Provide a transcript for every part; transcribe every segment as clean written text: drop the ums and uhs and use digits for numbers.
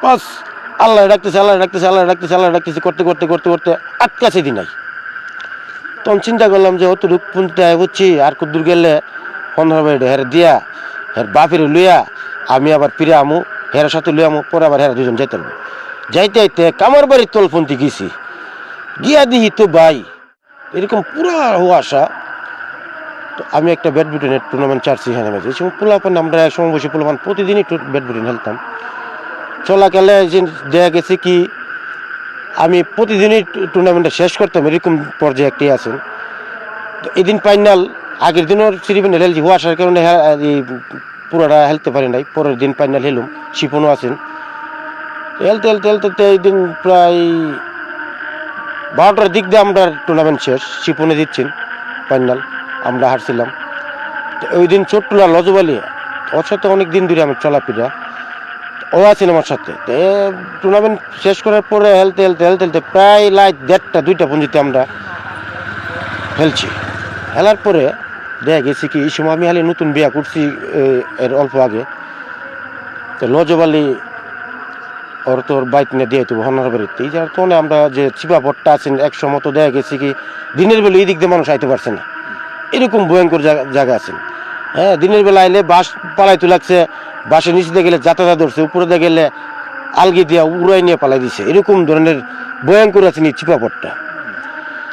বাস আল্লাহ ডাকতেছে আল্লাহ ডাকতেছে আল্লাহ ডাকতেছে আল্লাহ ডাকতেছে করতে করতে করতে করতে আটকাছে দিন নাই। তখন চিন্তা করলাম যে অত রূপপুঞ্জিতে বুঝছি আর কদ্দূর গেলে 15 মিনিট হের দিয়া হের বাপের লইয়া আমি আবার ফিরে আমু হেরার সাথে লইয়া আমু পরে আবার হেরা দুজন যাইতে পারবো। যাইতে যাইতে কামার বাড়ির তলপন্থী গেছি গিয়া দিহি তো ভাই এরকম পুরা আশা। তো আমি একটা ব্যাডমিন্টনের টুর্নামেন্ট চাচ্ছি এখানে মাঝে এই সময় পোলাপান আমরা এক সময় বসে পোলাপান প্রতিদিনই ব্যাডমিন্টন খেলতাম। চলাকালে দেখা গেছে কি আমি প্রতিদিনই টুর্নামেন্টটা শেষ করতাম এরকম পর্যায়ে একটি আছেন। তো এদিন ফাইনাল আগের দিনও সিরিফাইনাল হেলছি আসার কারণে এই পুরোটা হেলতে পারি নাই। পরের দিন ফাইনাল হেলুম শিপনও আছেন হেলতে হেলতে হেলতে এই দিন প্রায় 12টার দিক দিয়ে আমরা টুর্নামেন্ট শেষ শিপনে দিচ্ছেন ফাইনাল আমরা হারছিলাম। তো ওই দিন ছোট্টলা লজবালি ওর সাথে অনেক দিন ধরে আমার চলাফেরা ও আছেন আমার সাথে। তো টুর্নামেন্ট শেষ করার পরে হেলতে হেলতে হেলতে হেলতে প্রায় লাইট 1:30-2টা পর্যন্ত আমরা খেলছি। খেলার পরে দেখা গেছে কি এই সময় আমি খালি নতুন বিয়া করছি এর অল্প আগে। তো লজবালি ওর তোর বাইক নিয়ে দিয়ে দেবো হনার বাড়িতে এই যার তখন আমরা যে চিপা পট্টা আছেন একসময় তো দেখা গেছে কি দিনের বেলা এই দিক দিয়ে মানুষ আইতে পারছে না এরকম ভয়ঙ্কর জায়গা আছেন। হ্যাঁ দিনের বেলা আইলে বাস পালাইতে লাগছে বাসের নিচে গেলে যাতায়াত ধরছে উপরে গেলে আলগি দিয়া উড়াই নিয়ে পালাই দিছে এরকম ধরনের ভয়ঙ্কর আছেন এই চিপা পট্টা।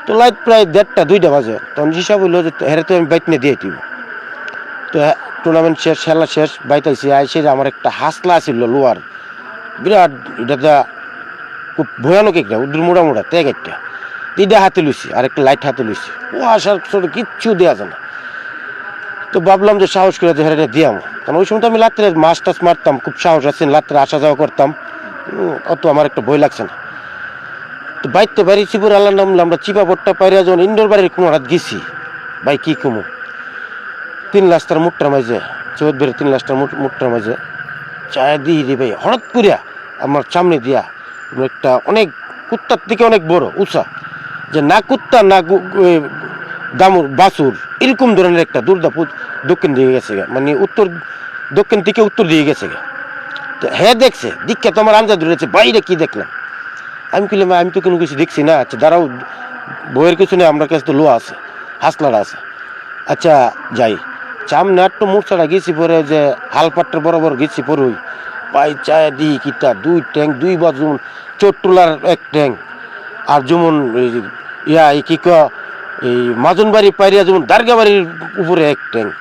তো লাইট প্রায় 1:30-2টা বাজে তখন হিসাব হইলো যে হেরে তো আমি বাইক নিয়ে দিয়ে দিব। তো টুর্নামেন্ট শেষ খেলা শেষ বাইতাইছি আইসে আমার একটা হাসলা ছিল লোয়ার বিরাট এটা খুব ভয়ানক একটা উদ্র মোড়া মোড়া ত্যাগ একটা তিনটা হাতে লুইছি আর একটা লাইট হাতে লুইছি ও আসার ছোট কিচ্ছু দেওয়া যায় না। তো ভাবলাম যে সাহস করে হেরে দিয়াম কারণ ওই সময় তো আমি রাত্রে মাছ টাছ মারতাম খুব সাহস আছেন রাত্রে আসা যাওয়া করতাম অত আমার একটা ভয় লাগছে না। তো বাইতে বাড়ি চিপুর আল্লাহ নামলাম আমরা চিপা পট্টা পাইরা যখন ইন্ডোর বাড়ির কোনো হাত গেছি ভাই কি কমু 3 রাস্তার মুটটার মাঝে চৌধুরী 3 রাস্তার মুটটার মাঝে চায় দিই রে ভাই হঠাৎ করিয়া আমার সামনে দিয়া একটা অনেক কুত্তার থেকে অনেক বড় উঁচা যে না কুত্তা না দামুর বাছুর এরকম ধরনের একটা দুর্দাপুর দক্ষিণ দিকে গেছে গা মানে উত্তর দক্ষিণ থেকে উত্তর দিকে গেছে গা। তো হ্যাঁ দেখছে দীক্ষা তো আমার আঞ্জা ধরেছে বাইরে কি দেখলাম আমি কইলাম আমি তো কোনো কিছু দেখছি না। আচ্ছা দাঁড়াও বইয়ের কিছু নেই আমার কাছে তো লোয়া আছে হাসলাটা আছে আচ্ছা যাই সামনে একটু মূর্ছাটা গেছি পরে যে হালপাট্টার বরাবর গেছি পরই পাই চায় দিই কিতা 2 ট্যাঙ্ক 2 বার যেমন চোট্টুলার 1 ট্যাঙ্ক আর যেমন ইয়া কি এই মাজনবাড়ি পাইরিয়া যেমন দার্গাবাড়ির উপরে 1 ট্যাঙ্ক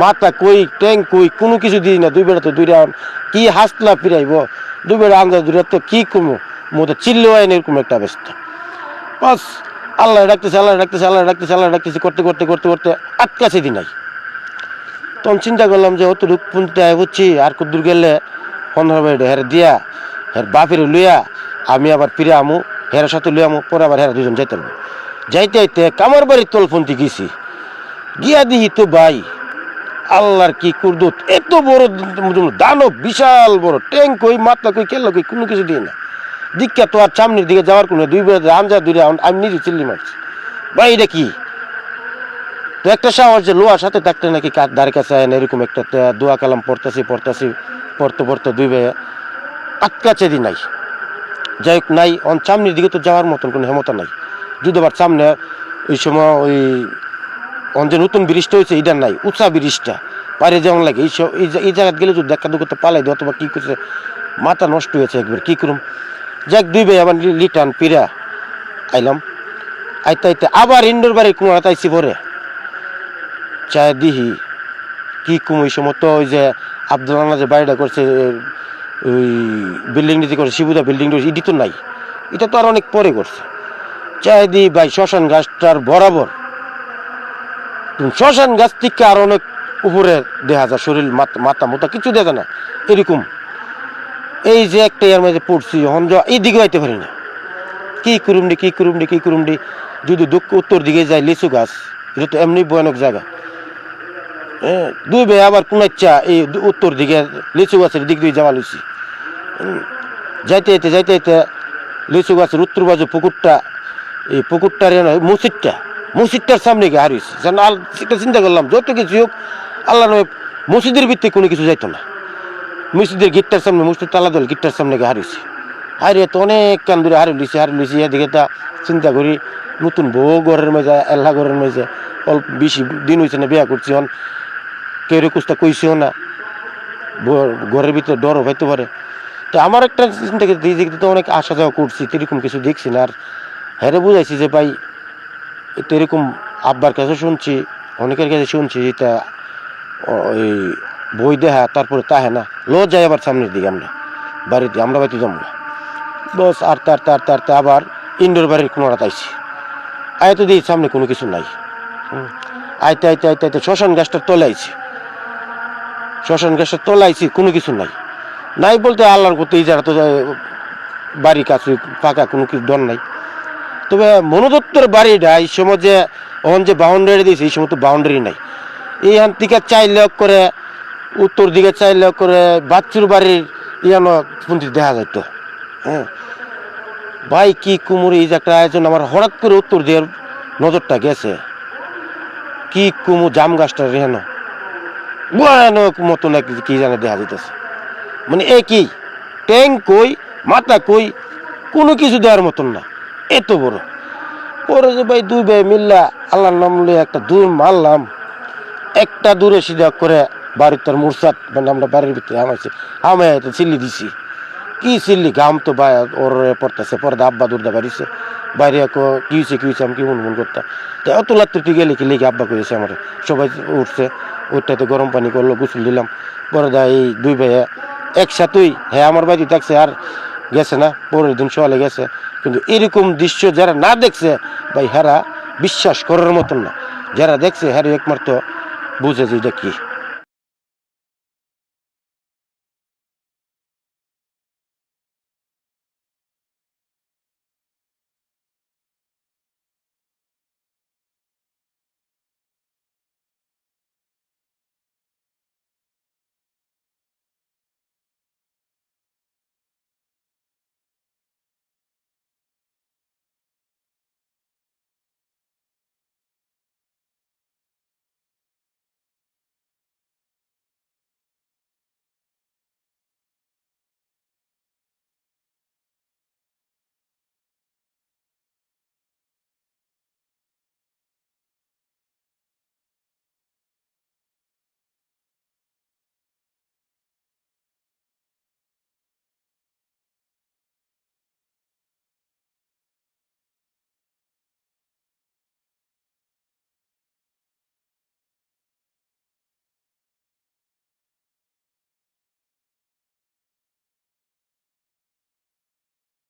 মাথা কই ট্যাঙ্ক কই কোনো কিছু দিই না 2 বেড়া তো 2টা কি হাসলা ফিরাইব 2 বেড়া আন্দা 2টা তো কি কমো মতো চিল্লো আইন এরকম একটা অবস্থা। বাস আল্লাহ ডাকতেছে আল্লাহ ডাকতেছে আল্লাহ ডাকতেছে আল্লাহ ডাকতেছে করতে করতে করতে করতে আটকাছে দিন নাই। তখন চিন্তা করলাম যে অত রূপপুঞ্জিতে বুঝছি আর কদ্দূর গেলে 15 মিনিট হের দিয়া হের বাপের লইয়া আমি আবার ফিরে আমু হেরার সাথে লইয়া আমু পরে আবার হেরা দুজন যাইতে পারবো। যাইতে যাইতে কামার বাড়ির তলপন্থী গেছি গিয়া দিহি তো ভাই আল্লাহর কি কুরদুত এত বড় দানব বিশাল বড় ট্যাঙ্ক কই মাথা কই কেল্লা কই কোনো কিছু দিয়ে না দীক্ষা তো আর সামনের দিকে যাওয়ার কোনো 2 বেড়া আমজা 2টা আমি নিজে চিল্লি মারছি ভাই এটা কি। তো একটা সাহস যে লোয়ার সাথে থাকতে নাকি ধারে কাছে আয় না এরকম একটা দোয়া কালাম পড়তেছি পড়তে পড়তে 2 ভাইয়া আটকাছে দি নাই। যাই হোক নাই সামনের দিকে তো যাওয়ার মতন কোনো ক্ষমতা নাই যদি আবার সামনে ওই সময় ওই যে নতুন ব্রিজটা হয়েছে এটা নাই উঁচা ব্রিজটা পারে যেমন লাগে এই জায়গায় গেলে যদি দেখা দুঃখতে পালাই দেয় অথবা কী করছে মাথা নষ্ট হয়েছে একবার কী করুম। যাক 2 ভাই আবার লিটান পিরা আইলাম আইতে আইতে আবার ইন্ডোর বাড়ির কুমার আইসি পরে চায় দিহি কি কুম ওই সময় তো ওই যে আব্দুল্লাহ যে বাড়িটা করছে ওই বিল্ডিংটি করছে শিবুদা বিল্ডিংটা ইডি তো নাই এটা তো আর অনেক পরে করছে। চায় দি ভাই শ্মশান গাছটার বরাবর শ্মশান গাছ থেকে আর অনেক উপরে দেখা যায় শরীর মাথা মোটা কিছু দেখা না এরকম এই যে একটা এর মাঝে পড়ছি যখন এই দিকে আইতে পারি না কি করুমডি যদি উত্তর দিকে যায় লিচু গাছ এটা তো এমনি ভয়ানক জায়গা। 2 ভাই আবার কোন ইচ্ছা এই উত্তর দিকে লিচু গাছের দিক দিয়ে যাওয়া লইছি যাইতে যাইতে লিচু গাছের উত্তর বাজু পুকুরটা এই পুকুরটার মসজিদটার সামনে গিয়ে হারিয়েছি সেটা চিন্তা করলাম যত কিছু হোক আল্লাহ নয় মসজিদের ভিত্তিতে কোনো কিছু যাইতো না মসজিদের গিটটার সামনে মসজিদ তালা দল গিটটার সামনে গিয়ে হারিয়েছি। হারিয়ে তো অনেক কান ধরে হারিয়েছি এদিকে তা চিন্তা করি নতুন বউ ঘরের মেজে এল্লা ঘরের মেজে অল্প বেশি দিন হয়েছে না বিয়া করছি হন কেউ কুস্তা কইছিও না ঘরের ভিতরে ডরও হইতে পারে। তো আমার একটা চিন্তা তো অনেক আসা যাওয়া করছি এরকম কিছু দেখছি না। আর হ্যাঁ বুঝাইছি যে ভাই এটা এরকম আব্বার কাছে শুনছি অনেকের কাছে শুনছি এটা ওই বই দেখা তারপরে তাহে না যাই আবার সামনের দিকে আমরা বাড়িতে যাবো বস আর তার আবার ইন্ডোর বাড়ির কোনোটা তাইছি আয়তো দিই সামনে কোনো কিছু নাই। আইতে শ্মশান গাছটার তলাইছি কোনো কিছু নাই বলতে আল্লাহর করতে এই যারা তো বাড়ি কাছে ফাঁকা কোনো কিছু ডর নাই। তবে মনোদত্তের বাড়িটা এই সময় যে ওখান যে বাউন্ডারি দিয়েছে এই সময় তো বাউন্ডারি নাই। এইখান থেকে 4 লাখ করে উত্তর দিকে 4 লাখ করে বাচ্চুর বাড়ির ইয়ানো পন্থী দেখা যেত। হ্যাঁ ভাই কি কুমুর এই যে একটা আয়োজন আমার হঠাৎ করে উত্তর দিকের নজরটা গেছে কি কুমু জাম গাছটা রেহানো ভয়ানক মতো নাকি কি জানে দেখা যেতেছে মানে কি ট্যাঙ্ক কই মাথা কই কোনো কিছু দেওয়ার মতন না এত বড়। পরে যে ভাই 2 ভাই মিল্লা আল্লাহর নাম লিয়ে একটা দূর মারলাম একটা দূরে সিধা করে বাড়ির তার মুরসাদ মানে আমরা বাড়ির ভিতরে আমি এটা চিল্লি দিছি কি চিল্লি গাম তো ভাই ওর পড়তেছে পরে আব্বা দুর্দা বাড়িছে বাইরে কি হয়েছে আমি কি মন করতাম তো অত লাত্তি গেলে কি লিখে আব্বা করেছে আমার সবাই উঠছে ওইটাতে গরম পানি করলো গোসল দিলাম পরে এই 2 ভাইয়া একসাথেই হ্যাঁ আমার বাড়ি থাকছে আর গেছে না পরের দিন সকালে গেছে। কিন্তু এরকম দৃশ্য যারা না দেখছে ভাই হেরা বিশ্বাস করার মতন না, যারা দেখছে হ্যাঁ একমাত্র বুঝে যে এটা কি।